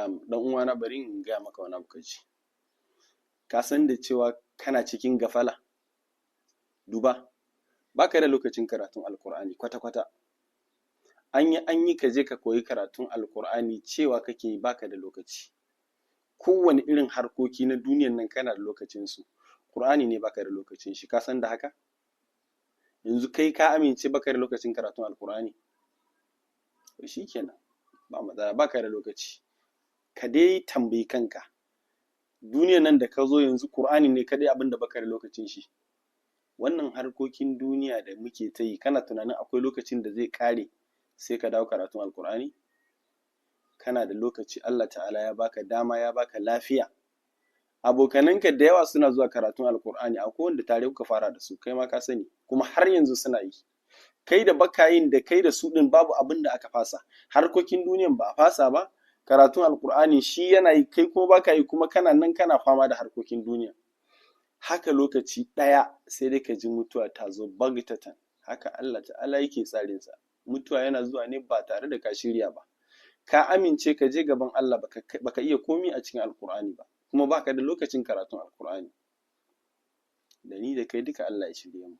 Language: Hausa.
dan uwana bari in gaya maka wani abu kaji. Ka san da cewa kana cikin gafala? Duba, baka da lokacin karatun Alkur'ani kwata-kwata. An yi ka je ka koyi karatun Alkur'ani cewa kake yi baka da lokaci. Kowane irin harkoki na duniyan nan kana da lokacinsu. Kur'ani ne baka da lokacin shi, ka san da haka? Yanzu kai ka amince baka da lokacin karatun Alkur'ani? To shi kenan, ba matsala, baka da lokaci. Ka dai tambayi kanka, duniyan nan da ka zo yanzu Kur'ani ne kadai abin da baka da lokacin shi. Wannan harkokin duniya da muke ta yi, kana tunanin akwai lokacin da zai kare sai ka dawo karatun Alkur'ani? Kana da lokaci, Allah ta'ala ya baka dama, ya baka lafiya. Abokananka da yawa suna zuwa karatun Alkur'ani, akwai wanda tare kuka fara da su, kai ma ka sani, kuma har yanzu suna yi. Kai da baka yin da kai da su din babu abin da aka fasa. Harkokin duniyan ba a fasa ba, karatun Alkur'ani shi yana yi, kai kuma baka yi, kuma kana nan kana fama da harkokin duniya. Haka lokaci ɗaya sai dai ka ji mutuwa ta zo bagtatan. Haka Allah ta'ala yake tsarinsa. Mutuwa yana zuwa ne ba tare da ka shirya ba. Ka amince ka je gaban Allah baka iya komi a cikin Alkur'ani ba, kuma baka da lokacin karatun Alkur'ani. Da ni da kai duka Allah ya shirye mu.